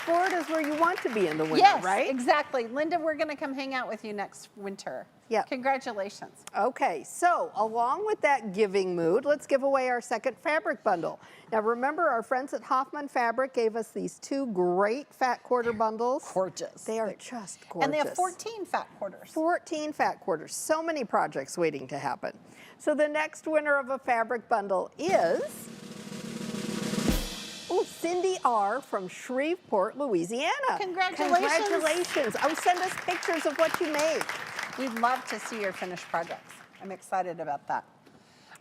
Florida's where you want to be in the winter, right? Yes, exactly. Linda, we're going to come hang out with you next winter. Yeah. Congratulations. Okay, so along with that giving mood, let's give away our second fabric bundle. Now remember, our friends at Hoffman Fabric gave us these 2 great fat quarter bundles. Gorgeous. They are just gorgeous. And they have 14 fat quarters. 14 fat quarters. So many projects waiting to happen. So the next winner of a fabric bundle is Cindy R. from Shreveport, Louisiana. Congratulations. Congratulations. Oh, send us pictures of what you made. We'd love to see your finished projects. I'm excited about that.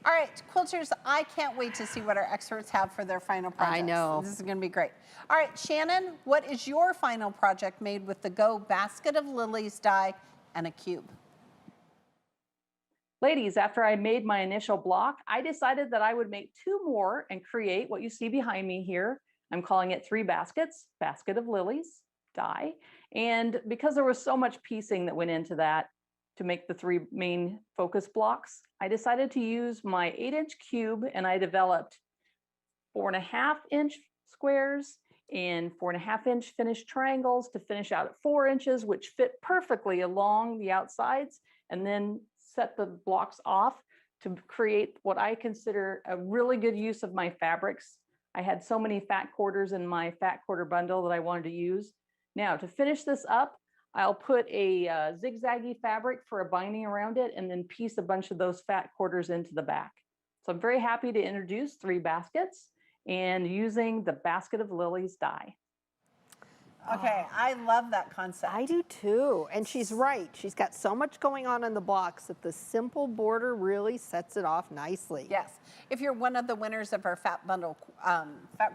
All right, quilters, I can't wait to see what our experts have for their final projects. I know. This is going to be great. All right, Shannon, what is your final project made with the Go Basket of Lilies die and a cube? Ladies, after I made my initial block, I decided that I would make 2 more and create what you see behind me here. I'm calling it 3 baskets, basket of lilies, die. And because there was so much piecing that went into that to make the 3 main focus blocks, I decided to use my 8-inch cube, and I developed 4.5-inch squares and 4.5-inch finished triangles to finish out at 4 inches, which fit perfectly along the outsides, and then set the blocks off to create what I consider a really good use of my fabrics. I had so many fat quarters in my fat quarter bundle that I wanted to use. Now to finish this up, I'll put a zigzaggy fabric for a binding around it and then piece a bunch of those fat quarters into the back. So I'm very happy to introduce 3 baskets and using the Basket of Lilies die. Okay, I love that concept. I do too, and she's right. She's got so much going on in the blocks that the simple border really sets it off nicely. Yes, if you're one of the winners of our fat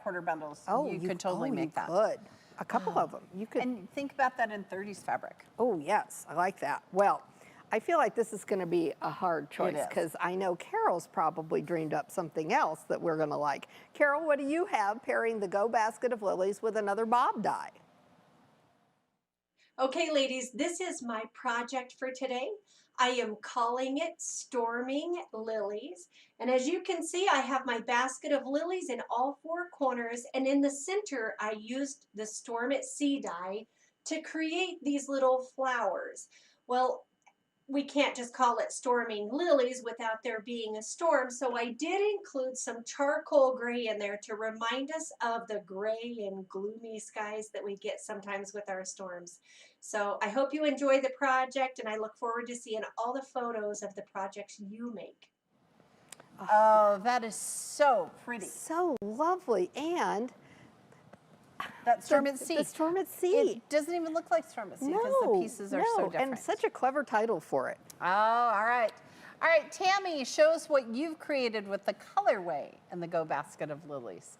quarter bundles, you could totally make that. Could. A couple of them. You could. And think about that in 30s fabric. Oh yes, I like that. Well, I feel like this is going to be a hard choice because I know Carol's probably dreamed up something else that we're going to like. Carol, what do you have pairing the Go Basket of Lilies with another bob die? Okay, ladies, this is my project for today. I am calling it Storming Lilies. And as you can see, I have my basket of lilies in all 4 corners. And in the center, I used the Storm at Sea die to create these little flowers. Well, we can't just call it Storming Lilies without there being a storm. So I did include some charcoal gray in there to remind us of the gray and gloomy skies that we get sometimes with our storms. So I hope you enjoy the project, and I look forward to seeing all the photos of the projects you make. Oh, that is so pretty. So lovely. And that Storm at Sea. The Storm at Sea. It doesn't even look like Storm at Sea because the pieces are so different. And such a clever title for it. Oh, all right. All right, Tammy, show us what you've created with the colorway in the Go Basket of Lilies.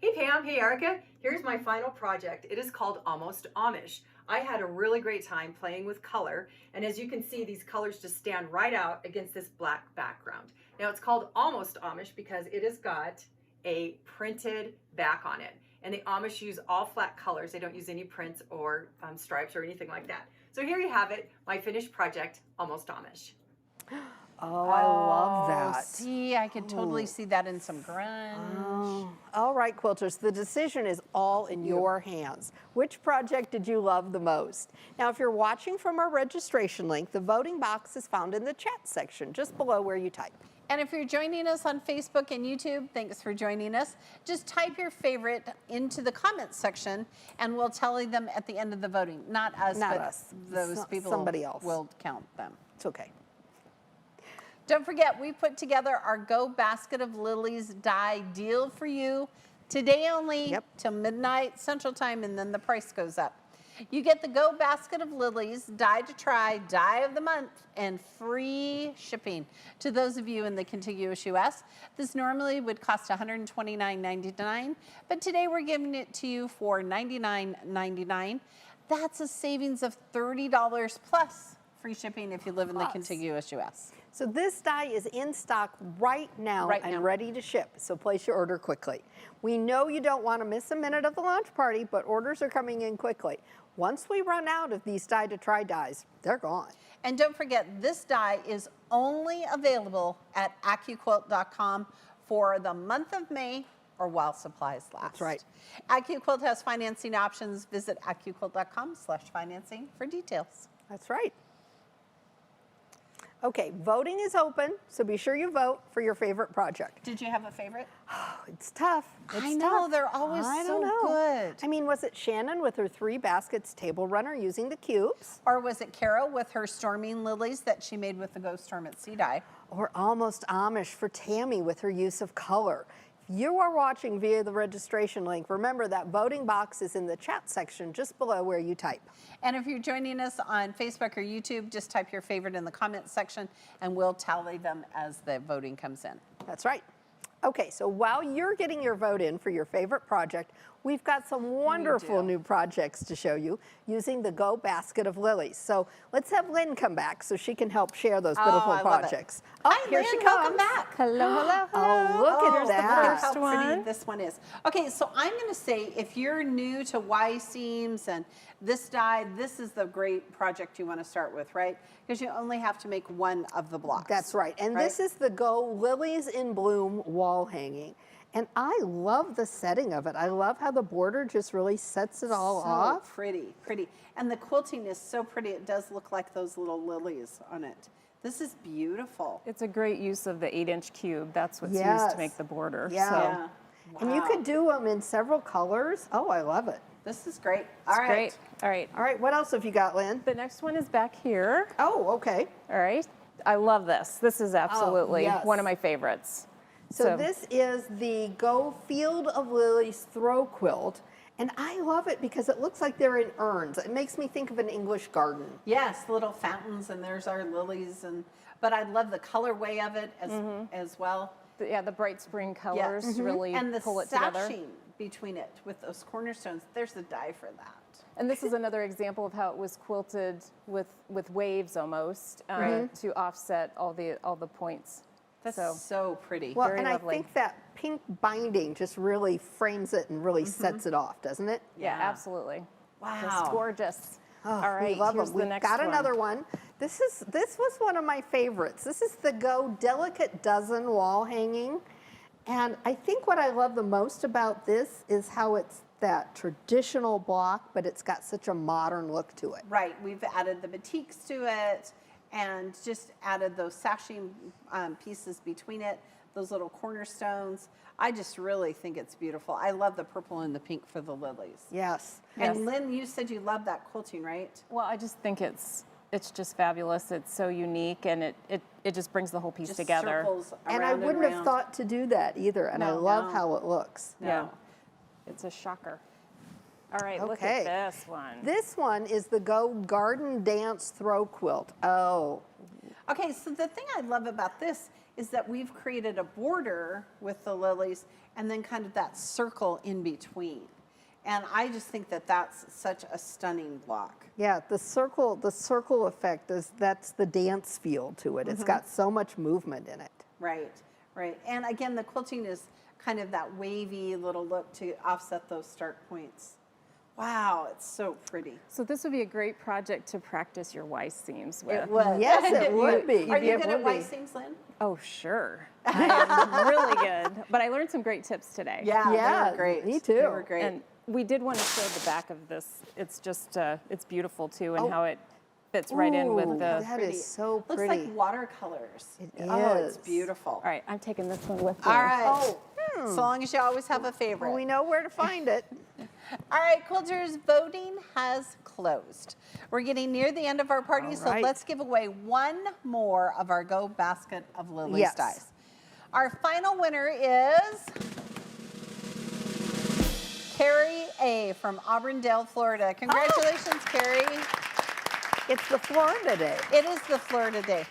Hey Pam, hey Erica, here's my final project. It is called Almost Amish. I had a really great time playing with color. And as you can see, these colors just stand right out against this black background. Now it's called Almost Amish because it has got a printed back on it. And the Amish use all flat colors. They don't use any prints or stripes or anything like that. So here you have it, my finished project, Almost Amish. Oh, I love that. See, I could totally see that in some grunge. Oh. All right, quilters, the decision is all in your hands. Which project did you love the most? Now, if you're watching from our registration link, the voting box is found in the chat section, just below where you type. And if you're joining us on Facebook and YouTube, thanks for joining us. Just type your favorite into the comments section, and we'll tally them at the end of the voting. Not us, Not but us. those people Somebody else. will count them. It's okay. Don't forget, we put together our Go Basket of Lilies die deal for you today only till midnight Central Time, and then the price goes up. You get the Go Basket of Lilies die to try, die of the month, and free shipping to those of you in the contiguous U.S. This normally would cost $129.99, but today we're giving it to you for $99.99. That's a savings of $30 plus free shipping if you live in the contiguous U.S. So this die is in stock right now and ready to ship, so place your order quickly. We know you don't want to miss a minute of the launch party, but orders are coming in quickly. Once we run out of these die to try dies, they're gone. And don't forget, this die is only available at AccuQuilt.com for the month of May or while supplies last. That's right. AccuQuilt has financing options. Visit AccuQuilt.com/financing for details. That's right. Okay, voting is open, so be sure you vote for your favorite project. Did you have a favorite? It's tough. I know, they're always so good. I mean, was it Shannon with her 3 baskets table runner using the cubes? Or was it Carol with her storming lilies that she made with the Go Storm at Sea die? Or Almost Amish for Tammy with her use of color. If you are watching via the registration link, remember that voting box is in the chat section just below where you type. And if you're joining us on Facebook or YouTube, just type your favorite in the comments section and we'll tally them as the voting comes in. That's right. Okay, so while you're getting your vote in for your favorite project, we've got some wonderful new projects to show you using the Go Basket of Lilies. So let's have Lynn come back so she can help share those beautiful projects. Oh, Hi, here Lynn, she comes. welcome back. Hello, hello, hello. Oh, look at that. How pretty this one is. Okay, so I'm going to say if you're new to Y seams and this die, this is the great project you want to start with, right? Because you only have to make one of the blocks. That's right. And this is the Go Lilies in Bloom wall hanging. And I love the setting of it. I love how the border just really sets it all off. So pretty, pretty. And the quilting is so pretty. It does look like those little lilies on it. This is beautiful. It's a great use of the 8-inch cube. That's what's used to make the border. Yeah. So. Wow. And you could do them in several colors. Oh, I love it. This is great. All right. Great. All right. All right, what else have you got, Lynn? The next one is back here. Oh, okay. All right. I love this. This is absolutely yes. one of my favorites. So this is the Go Field of Lilies throw quilt. And I love it because it looks like they're in urns. It makes me think of an English garden. Yes, little fountains, and there's our lilies. But I love the colorway of it as well. Yeah, the bright spring colors really pull it together. And the sashing between it with those cornerstones, there's the die for that. And this is another example of how it was quilted with waves almost to offset all the points. That's so pretty. Well, Very and lovely. I think that pink binding just really frames it and really sets it off, doesn't it? Yeah, absolutely. Wow. Just gorgeous. Oh, All right, we love here's them. the We've next got one. another one. This was one of my favorites. This is the Go Delicate Dozen wall hanging. And I think what I love the most about this is how it's that traditional block, but it's got such a modern look to it. Right, we've added the batiks to it and just added those sashing pieces between it, those little cornerstones. I just really think it's beautiful. I love the purple and the pink for the lilies. Yes. And Lynn, you said you love that quilting, right? Well, I just think it's just fabulous. It's so unique, and it just brings the whole piece Just together. circles And I around wouldn't have around. thought to do that either. And I love how it looks. Yeah, it's a shocker. All right, look Okay. at this one. This one is the Go Garden Dance Throw Quilt. Oh, Okay, so the thing I love about this is that we've created a border with the lilies and then kind of that circle in between. And I just think that that's such a stunning block. Yeah, the circle effect that's the dance feel to it. It's got so much movement in it. Right, right. And again, the quilting is kind of that wavy little look to offset those start points. Wow, it's so pretty. So this would be a great project to practice your Y seams with. It would. Yes, it would be. Are you It good at would Y be. seams, Lynn? Oh, sure. I am really good. But I learned some great tips today. Yeah, Yeah, they were great. me too. They were great. And we did want to show the back of this. It's just, it's beautiful too, and how it fits right in with Ooh, the. that is so pretty. Looks like watercolors. It Oh, it's is. beautiful. All right, I'm taking this one with me. All right. So long as you always have a favorite. Well, we know where to find it. All right, quilters, voting has closed. We're getting near the end of our party, so right. let's give away one more of our Go Basket of Lilies Yes. dies. Our final winner is Carrie A. from Auburndale, Florida. Congratulations, Carrie. It's the Florida Day. It is the Florida Day.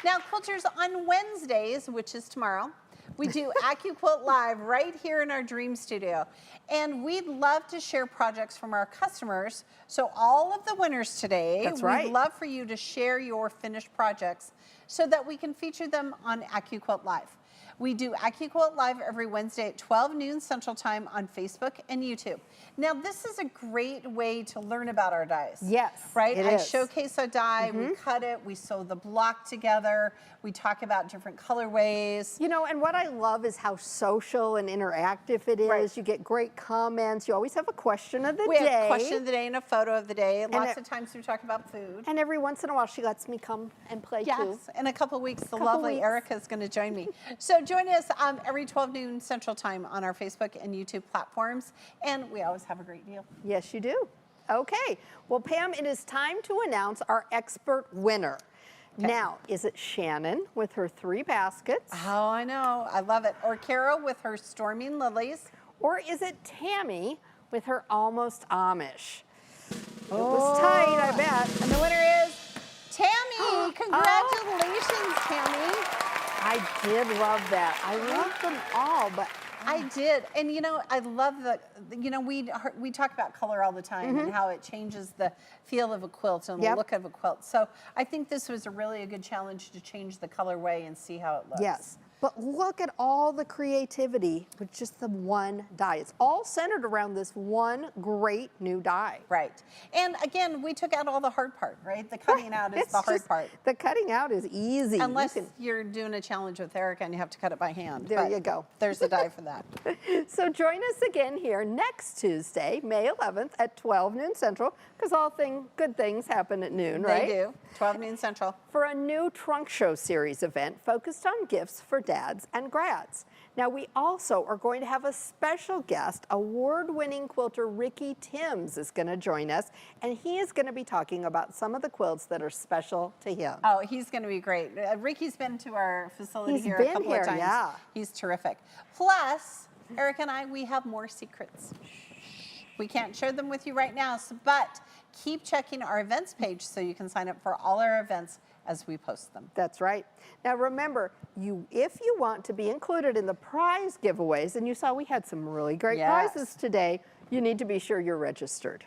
Now, quilters, on Wednesdays, which is tomorrow, we do AccuQuilt Live right here in our Dream Studio. And we'd love to share projects from our customers. So all of the winners today, That's right. we'd love for you to share your finished projects so that we can feature them on AccuQuilt Live. We do AccuQuilt Live every Wednesday at 12 noon Central Time on Facebook and YouTube. Now, this is a great way to learn about our dies. Yes, Right? it I is. showcase a die, we cut it, we sew the block together, we talk about different colorways. You know, and what I love is how social and interactive it is. Right. You get great comments. You always have a question of the We day. have question of the day and a photo of the day. Lots it- of times we talk about food. And every once in a while, she lets me come and play too. Yes, in a couple weeks, the Couple lovely weeks. Erica is going to join me. So join us every 12 noon Central Time on our Facebook and YouTube platforms, and we always have a great deal. Yes, you do. Okay. Well, Pam, it is time to announce our expert winner. Now, is it Shannon with her 3 baskets? Oh, I know. I love it. Or Carol with her Storming Lilies. Or is it Tammy with her Almost Amish? It was tight, I bet. And the winner is Tammy. Congratulations, Tammy. I did love that. I love them all, but I did, and you know, I love we talk about color all the time and how it changes the feel of a quilt and the look of a quilt. So I think this was a really good challenge to change the colorway and see how it looks. yes. But look at all the creativity with just the one die. It's all centered around this one great new die. Right. And again, we took out all the hard part, right? The cutting out is It's the hard just- part. The cutting out is easy. Unless you're doing a challenge with Erica and you have to cut it by hand. There But you go. There's a die for that. So join us again here next Tuesday, May 11th at 12 noon Central, because good things happen at noon, right? They do. 12 noon Central. For a new trunk show series event focused on gifts for dads and grads. Now, we also are going to have a special guest. Award-winning quilter Ricky Timms is going to join us, and he is going to be talking about some of the quilts that are special to him. Oh, he's going to be great. Ricky's been to our facility He's here been a couple here, of times. yeah. He's terrific. Plus, Eric and I, we have more secrets. We can't share them with you right now, but keep checking our events page so you can sign up for all our events as we post them. That's right. Now remember, if you want to be included in the prize giveaways, and you saw we had some really great Yes. prizes today, you need to be sure you're registered.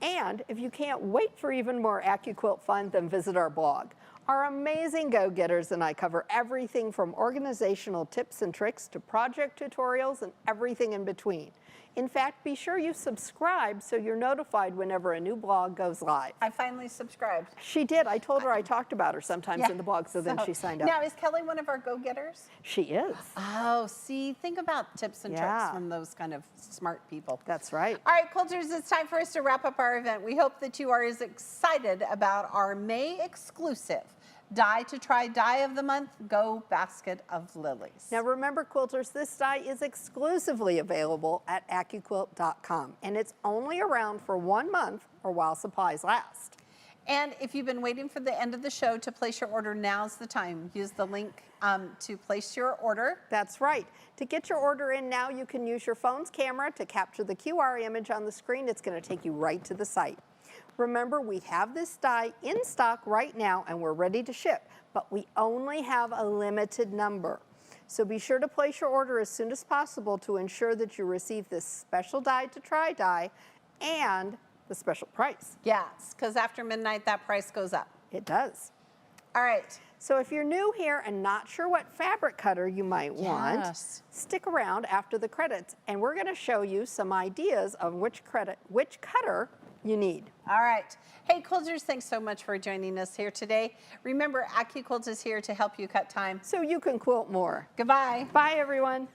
And if you can't wait for even more AccuQuilt fun, then visit our blog. Our amazing go-getters and I cover everything from organizational tips and tricks to project tutorials and everything in between. In fact, be sure you subscribe so you're notified whenever a new blog goes live. I finally subscribed. She did. I told her I talked about her sometimes in the blog, so then she signed up. Now, is Kelly one of our go-getters? She is. Oh, see, think about tips and tricks Yeah. from those kind of smart people. That's right. All right, quilters, it's time for us to wrap up our event. We hope that you are as excited about our May exclusive Die to Try Die of the Month Go Basket of Lilies. Now remember, quilters, this die is exclusively available at AccuQuilt.com, and it's only around for 1 month or while supplies last. And if you've been waiting for the end of the show to place your order, now's the time. Use the link to place your order. That's right. To get your order in now, you can use your phone's camera to capture the QR image on the screen. It's going to take you right to the site. Remember, we have this die in stock right now, and we're ready to ship, but we only have a limited number. So be sure to place your order as soon as possible to ensure that you receive this special die to try die and the special price. Yes, because after midnight, that price goes up. It does. All right. So if you're new here and not sure what fabric cutter you might want, stick around after the credits, and we're going to show you some ideas of which cutter you need. All right. Hey, quilters, thanks so much for joining us here today. Remember, AccuQuilt is here to help you cut time. So you can quilt more. Goodbye. Bye, everyone.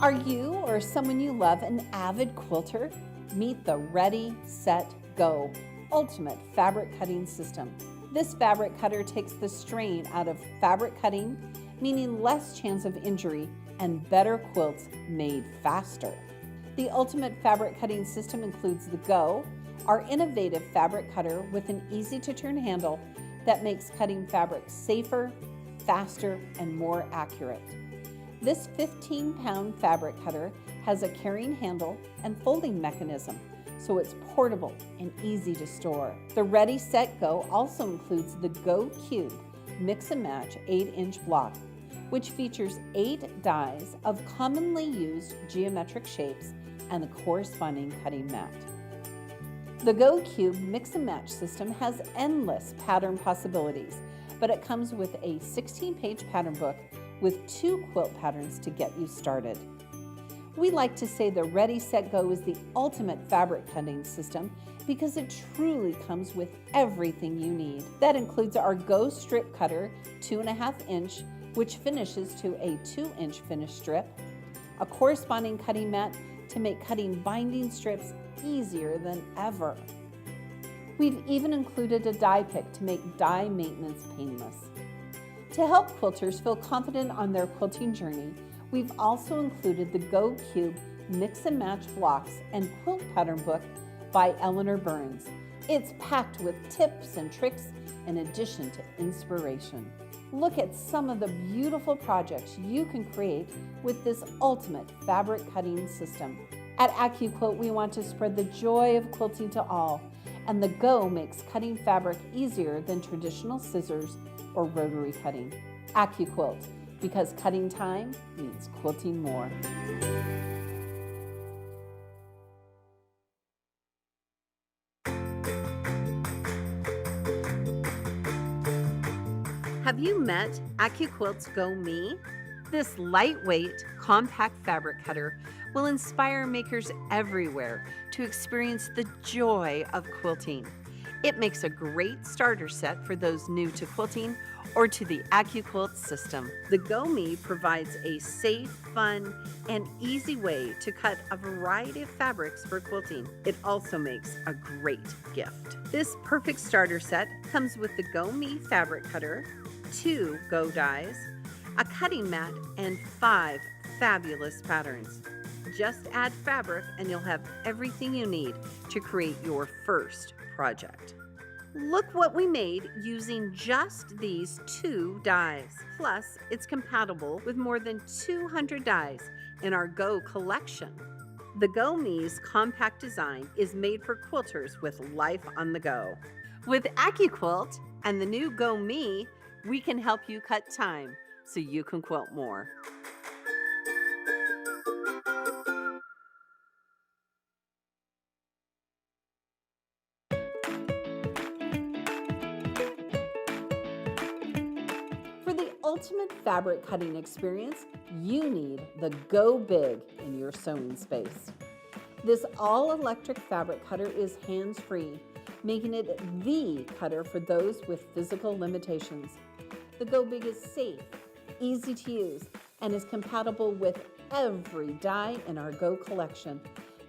Are you or someone you love an avid quilter? Meet the Ready, Set, Go ultimate fabric cutting system. This fabric cutter takes the strain out of fabric cutting, meaning less chance of injury and better quilts made faster. The ultimate fabric cutting system includes the Go, our innovative fabric cutter with an easy-to-turn handle that makes cutting fabric safer, faster, and more accurate. This 15-pound fabric cutter has a carrying handle and folding mechanism, so it's portable and easy to store. The Ready, Set, Go also includes the Go Cube Mix and Match 8-inch block, which features 8 dies of commonly used geometric shapes and a corresponding cutting mat. The Go Cube Mix and Match system has endless pattern possibilities, but it comes with a 16-page pattern book with 2 quilt patterns to get you started. We like to say the Ready, Set, Go is the ultimate fabric cutting system because it truly comes with everything you need. That includes our Go Strip Cutter 2.5-inch, which finishes to a 2-inch finished strip, a corresponding cutting mat to make cutting binding strips easier than ever. We've even included a die pick to make die maintenance painless. To help quilters feel confident on their quilting journey, we've also included the Go Cube Mix and Match blocks and quilt pattern book by Eleanor Burns. It's packed with tips and tricks in addition to inspiration. Look at some of the beautiful projects you can create with this ultimate fabric cutting system. At AccuQuilt, we want to spread the joy of quilting to all, and the Go makes cutting fabric easier than traditional scissors or rotary cutting. AccuQuilt, because cutting time means quilting more. Have you met AccuQuilt's Go Me? This lightweight, compact fabric cutter will inspire makers everywhere to experience the joy of quilting. It makes a great starter set for those new to quilting or to the AccuQuilt system. The Go Me provides a safe, fun, and easy way to cut a variety of fabrics for quilting. It also makes a great gift. This perfect starter set comes with the Go Me fabric cutter, 2 Go dies, a cutting mat, and 5 fabulous patterns. Just add fabric and you'll have everything you need to create your first project. Look what we made using just these 2 dies. Plus, it's compatible with more than 200 dies in our Go collection. The Go Me's compact design is made for quilters with life on the go. With AccuQuilt and the new Go Me, we can help you cut time so you can quilt more. For the ultimate fabric cutting experience, you need the Go Big in your sewing space. This all-electric fabric cutter is hands-free, making it the cutter for those with physical limitations. The Go Big is safe, easy to use, and is compatible with every die in our Go collection.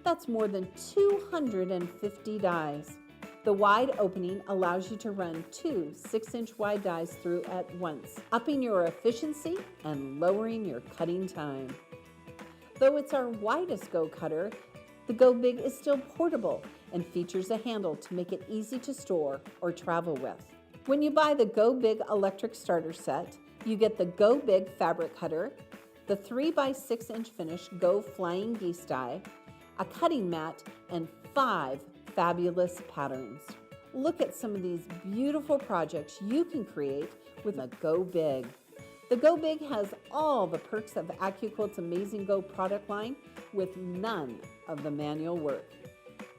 That's more than 250 dies. The wide opening allows you to run 2 6-inch wide dies through at once, upping your efficiency and lowering your cutting time. Though it's our widest Go cutter, the Go Big is still portable and features a handle to make it easy to store or travel with. When you buy the Go Big electric starter set, you get the Go Big fabric cutter, the 3x6-inch finish Go Flying Geese die, a cutting mat, and 5 fabulous patterns. Look at some of these beautiful projects you can create with a Go Big. The Go Big has all the perks of AccuQuilt's amazing Go product line with none of the manual work.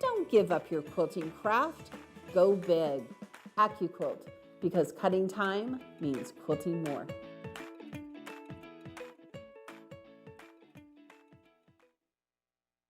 Don't give up your quilting craft. Go Big. AccuQuilt, because cutting time means quilting more.